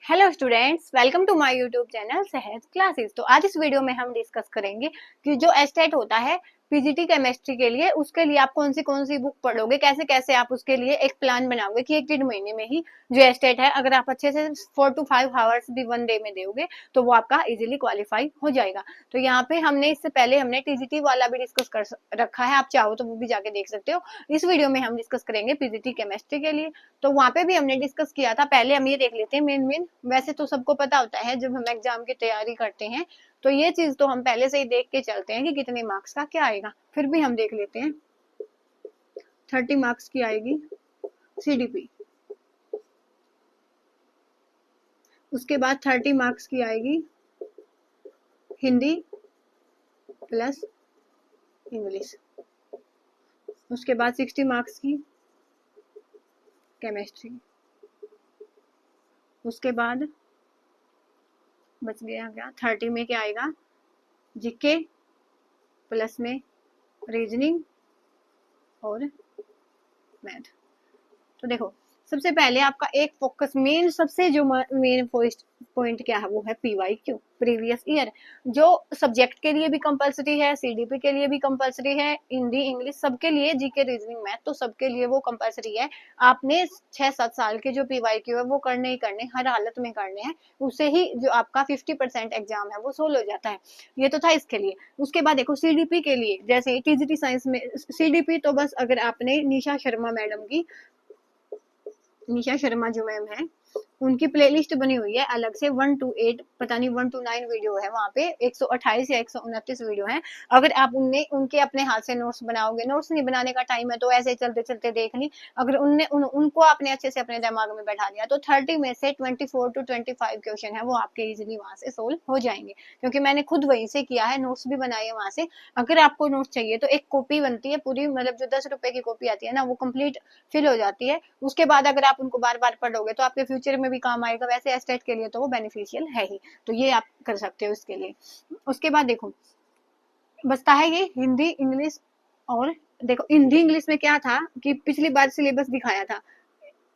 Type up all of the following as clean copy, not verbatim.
Hello students, welcome to my YouTube channel Sehat classes. तो आज इस वीडियो में हम डिस्कस करेंगे कि जो एस्टेट होता है पीजीटी केमिस्ट्री के लिए, उसके लिए आप कौन सी बुक पढ़ोगे, कैसे कैसे आप उसके लिए एक प्लान बनाओगे कि 1 डेढ़ महीने में ही जो एस्टेट है, अगर आप अच्छे से 4 to 5 आवर्स भी 1 डे में दोगे तो वो आपका इजीली क्वालिफाई हो जाएगा। तो यहाँ पे हमने इससे पहले हमने टीजीटी वाला भी डिस्कस कर रखा है, आप चाहो तो वो भी जाके देख सकते हो। इस वीडियो में हम डिस्कस करेंगे पीजीटी केमिस्ट्री के लिए। तो वहां पे भी हमने डिस्कस किया था, पहले हम ये देख लेते हैं मेन मेन। वैसे तो सबको पता होता है जब हम एग्जाम की तैयारी करते हैं, तो ये चीज तो हम पहले से ही देख के चलते हैं कि कितने मार्क्स का क्या आएगा। फिर भी हम देख लेते हैं। 30 मार्क्स की आएगी सीडीपी, उसके बाद 30 मार्क्स की आएगी हिंदी प्लस इंग्लिश, उसके बाद 60 मार्क्स की केमिस्ट्री, उसके बाद बच गया क्या 30 में क्या आएगा, जीके प्लस में रीजनिंग और मैथ। तो देखो, सबसे पहले आपका एक फोकस मेन, सबसे जो मेन पॉइंट क्या है वो है पीवाईक्यू, प्रीवियस ईयर। जो सब्जेक्ट के लिए भी कंपलसरी है, सीडीपी के लिए भी कंपलसरी है, हिंदी इंग्लिश सबके लिए, जीके रीजनिंग मैथ तो सबके लिए वो कंपलसरी है। आपने 6-7 साल के जो पीवाईक्यू है वो करने ही करने, हर हालत में करने हैं। उससे ही जो आपका 50% एग्जाम है वो सोल्व हो जाता है। ये तो था इसके लिए। उसके बाद देखो सीडीपी के लिए, जैसे टीजीटी साइंस में सीडीपी तो बस अगर आपने निशा शर्मा मैडम की, निशा शर्मा जो मैम है, उनकी प्लेलिस्ट बनी हुई है अलग से 1 to 8, पता नहीं 1 to 9 वीडियो है वहाँ पे, 128 या 129 वीडियो है। अगर आप उनमें उनके अपने हाथ से नोट्स बनाओगे, नोट्स नहीं बनाने का टाइम है तो ऐसे चलते चलते देख ली, अगर उनको आपने अच्छे से अपने दिमाग में बैठा दिया तो 30 में से 24 to 25 क्वेश्चन है वो आपके इजिली वहां से सोल्व हो जाएंगे। क्योंकि मैंने खुद वहीं से किया है, नोट्स भी बनाए है वहां से। अगर आपको नोट्स चाहिए तो एक कॉपी बनती है पूरी, मतलब जो 10 रुपए की कॉपी आती है ना, वो कंप्लीट फिल हो जाती है। उसके बाद अगर आप उनको बार बार पढ़ोगे तो आपके फ्यूचर में भी काम आएगा। वैसे एस्टेट के लिए तो वो बेनिफिशियल है ही, तो ये आप कर सकते हो इसके लिए। उसके बाद देखो, बचता है ये हिंदी इंग्लिश। और देखो हिंदी इंग्लिश में क्या था कि पिछली बार सिलेबस दिखाया था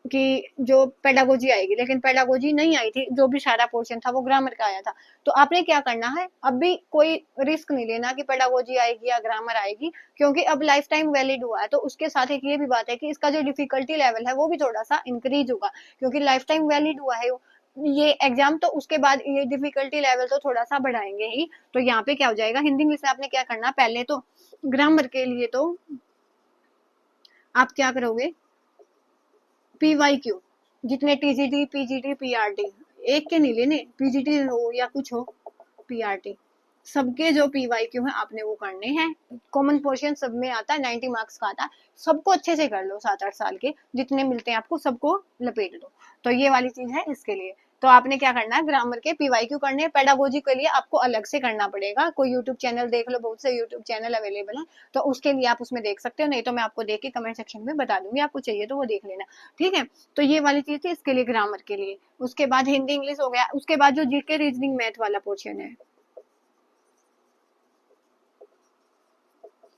कि जो पेडागोजी आएगी, लेकिन पेडागोजी नहीं आई थी, जो भी सारा पोर्शन था वो ग्रामर का आया था। तो आपने क्या करना है, अब भी कोई रिस्क नहीं लेना कि पेडागोजी आएगी या ग्रामर आएगी, क्योंकि अब लाइफ टाइम वैलिड हुआ है। तो उसके साथ एक ये भी बात है कि इसका जो डिफिकल्टी लेवल है वो भी थोड़ा सा इंक्रीज होगा, क्योंकि लाइफ टाइम वैलिड हुआ है ये एग्जाम। तो उसके बाद ये डिफिकल्टी लेवल तो थोड़ा सा बढ़ाएंगे ही। तो यहाँ पे क्या हो जाएगा, हिंदी इंग्लिश में आपने क्या करना, पहले तो ग्रामर के लिए तो आप क्या करोगे, पीवाईक्यू, जितने टीजीटी पीजीटी पीआरटी, एक के नहीं लेने, पीजीटी हो या कुछ हो, पीआरटी, सबके जो पीवाईक्यू है आपने वो करने हैं। कॉमन पोर्शन सब में आता है, 90 मार्क्स का आता है। सबको अच्छे से कर लो, 7-8 साल के जितने मिलते हैं आपको सबको लपेट दो। तो ये वाली चीज है इसके लिए। तो आपने क्या करना है, ग्रामर के पीवाईक्यू करने हैं। पेडागोजी के लिए आपको अलग से करना पड़ेगा, कोई यूट्यूब चैनल देख लो, बहुत से यूट्यूब चैनल अवेलेबल है, तो उसके लिए आप उसमें देख सकते हो, नहीं तो मैं आपको देख के कमेंट सेक्शन में बता दूंगी, आपको चाहिए तो वो देख लेना। ठीक है, तो ये वाली चीज थी इसके लिए, ग्रामर के लिए। उसके बाद हिंदी इंग्लिश हो गया, उसके बाद जो जीके रीजनिंग मैथ वाला पोर्शन है,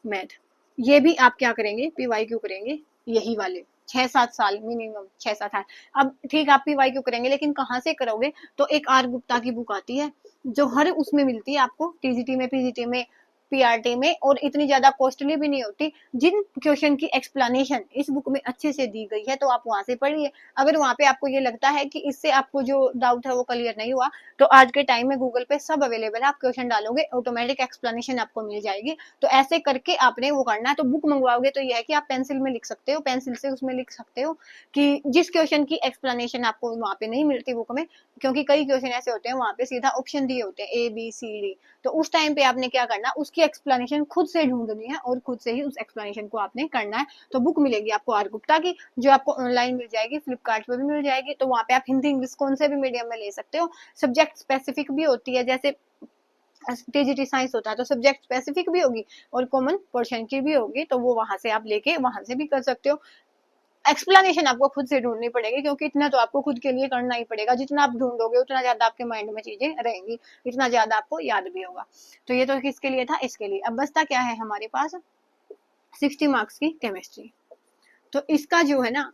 मैथ, ये भी आप क्या करेंगे, पीवाईक्यू करेंगे, यही वाले 6-7 साल मिनिमम, 6-7 साल। अब ठीक, आप पीवाईक्यू करेंगे लेकिन कहाँ से करोगे, तो एक आर गुप्ता की बुक आती है जो हर उसमें मिलती है आपको, टीजीटी में पीजीटी में पीआरटी में, और इतनी ज्यादा कॉस्टली भी नहीं होती। जिन क्वेश्चन की एक्सप्लेनेशन इस बुक में अच्छे से दी गई है तो आप वहां से पढ़िए। अगर वहां पे आपको ये लगता है कि इससे आपको जो डाउट है वो क्लियर नहीं हुआ, तो आज के टाइम में गूगल पे सब अवेलेबल है, आप क्वेश्चन डालोगे ऑटोमेटिक एक्सप्लेनेशन आपको मिल जाएगी। तो ऐसे करके आपने वो करना है। तो बुक मंगवाओगे तो ये है कि आप पेंसिल में लिख सकते हो, पेंसिल से उसमें लिख सकते हो कि जिस क्वेश्चन की एक्सप्लेनेशन आपको वहां पे नहीं मिलती बुक में, क्योंकि कई क्वेश्चन ऐसे होते हैं वहां पे सीधा ऑप्शन दिए होते हैं ABCD, तो उस टाइम पे आपने क्या करना, उसकी एक्सप्लेनेशन खुद से ढूंढनी है और खुद से ही उस एक्सप्लेनेशन को आपने करना है। तो बुक मिलेगी आपको आर गुप्ता की, जो आपको ऑनलाइन मिल जाएगी, फ्लिपकार्ट पे भी मिल जाएगी। तो वहां पे आप हिंदी इंग्लिश कौन से भी मीडियम में ले सकते हो। सब्जेक्ट स्पेसिफिक भी होती है, जैसे टीजीटी साइंस होता है तो सब्जेक्ट स्पेसिफिक भी होगी और कॉमन पोर्शन की भी होगी, तो वो वहां से आप लेके वहां से भी कर सकते हो। एक्सप्लेनेशन आपको खुद से ढूंढनी पड़ेगी, क्योंकि इतना तो आपको खुद के लिए करना ही पड़ेगा। जितना आप ढूंढोगे उतना ज्यादा आपके माइंड में चीजें रहेंगी, इतना ज्यादा आपको याद भी होगा। तो ये तो किसके लिए था, इसके लिए। अब बचता क्या है हमारे पास, 60 मार्क्स की केमिस्ट्री। तो इसका जो है ना,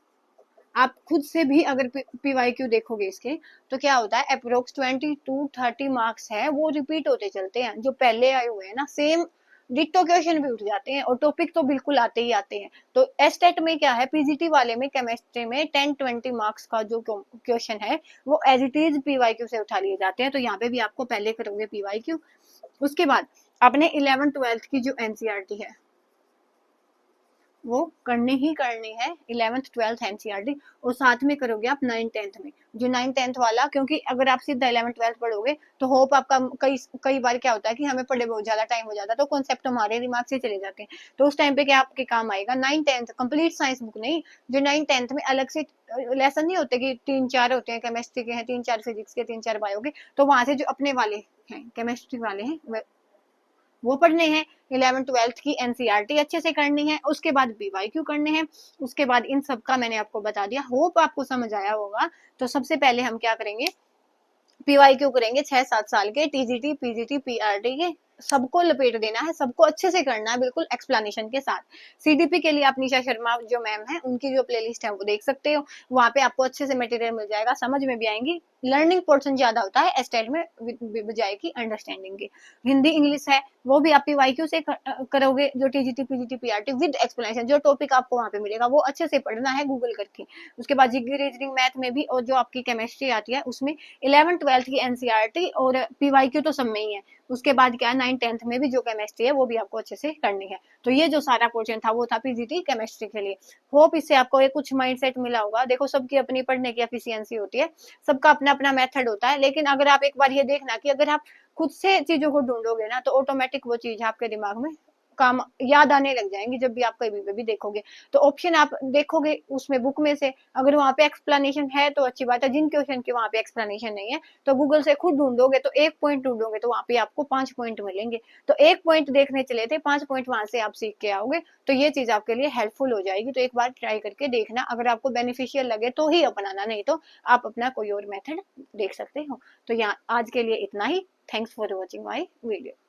आप खुद से भी अगर PYQ देखोगे इसके, तो क्या होता है, अप्रोक्स 20 to 30 मार्क्स है वो रिपीट होते चलते हैं, जो पहले आए हुए हैं ना सेम डिट्टो क्वेश्चन भी उठ जाते हैं, और टॉपिक तो बिल्कुल आते ही आते हैं। तो एस्टेट में क्या है, पीजीटी वाले में केमिस्ट्री में 10-20 मार्क्स का जो क्वेश्चन है वो एज इट इज PYQ से उठा लिए जाते हैं। तो यहाँ पे भी आपको पहले करोगे PYQ, उसके बाद अपने 11th-12th की जो एनसीईआरटी है वो करनी ही करनी है, 11th-12th एनसीईआरटी, और साथ में करोगे आप 9th-10th में, जो 9th-10th वाला, क्योंकि अगर आप सीधा 11th-12th पढ़ोगे तो होप आपका कई कई बार क्या होता है कि हमें पढ़े बहुत ज्यादा टाइम हो जाता है, तो कॉन्सेप्ट हमारे दिमाग से चले जाते हैं। तो उस टाइम पे क्या आपके काम आएगा, 9th-10th कंप्लीट साइंस बुक नहीं, जो 9th-10th में अलग से लेसन नहीं होते कि 3-4 होते हैं, केमिस्ट्री के हैं 3-4, फिजिक्स के 3-4 बायो के, तो वहां से जो अपने वाले हैं केमिस्ट्री वाले हैं वो पढ़ने हैं। 11th-12th की एनसीईआरटी अच्छे से करनी है, उसके बाद PYQ करने हैं, उसके बाद इन सब का मैंने आपको बता दिया, होप आपको समझ आया होगा। तो सबसे पहले हम क्या करेंगे, PYQ करेंगे 6-7 साल के, TGT PGT PRT के, सबको लपेट देना है, सबको अच्छे से करना है, बिल्कुल एक्सप्लेनेशन के साथ। CDP के लिए आप निशा शर्मा जो मैम है उनकी जो प्लेलिस्ट है वो देख सकते हो, वहां पे आपको अच्छे से मटेरियल मिल जाएगा, समझ में भी आएंगी। लर्निंग पोर्शन ज्यादा होता है एस्टेट में बजाय की अंडरस्टैंडिंग के। हिंदी इंग्लिश है वो भी आप PYQ से करोगे, जो TGT PGT PRT with explanation, जो टॉपिक आपको वहां पे मिलेगा वो अच्छे से पढ़ना है गूगल करके। उसके बाद जीके रीजनिंग मैथ में भी, और जो आपकी केमिस्ट्री आती है उसमें 11th-12th की एनसीईआरटी और PYQ तो सब में ही है। उसके बाद क्या है, 9th-10th में भी जो केमिस्ट्री है वो भी आपको अच्छे से करनी है। तो ये जो सारा पोर्शन था वो था PGT केमिस्ट्री के लिए। होप इससे आपको एक कुछ माइंडसेट मिला होगा। देखो सबकी अपनी पढ़ने की एफिशिएंसी होती है, सबका अपना अपना मेथड होता है, लेकिन अगर आप एक बार ये देखना कि अगर आप खुद से चीजों को ढूंढोगे ना, तो ऑटोमेटिक वो चीज आपके दिमाग में काम याद आने लग जाएंगी। जब भी आप कहीं पे भी देखोगे तो ऑप्शन आप देखोगे उसमें बुक में से, अगर वहां पे एक्सप्लेनेशन है तो अच्छी बात है, जिन क्वेश्चन के वहां पे एक्सप्लेनेशन नहीं है तो गूगल से खुद ढूंढोगे, तो एक पॉइंट ढूंढोगे तो वहां पे आपको 5 पॉइंट मिलेंगे। तो एक पॉइंट देखने चले थे, 5 पॉइंट वहां से आप सीख के आओगे, तो ये चीज आपके लिए हेल्पफुल हो जाएगी। तो एक बार ट्राई करके देखना, अगर आपको बेनिफिशियल लगे तो ही अपनाना, नहीं तो आप अपना कोई और मेथड देख सकते हो। तो यहाँ आज के लिए इतना ही। Thanks for watching my video.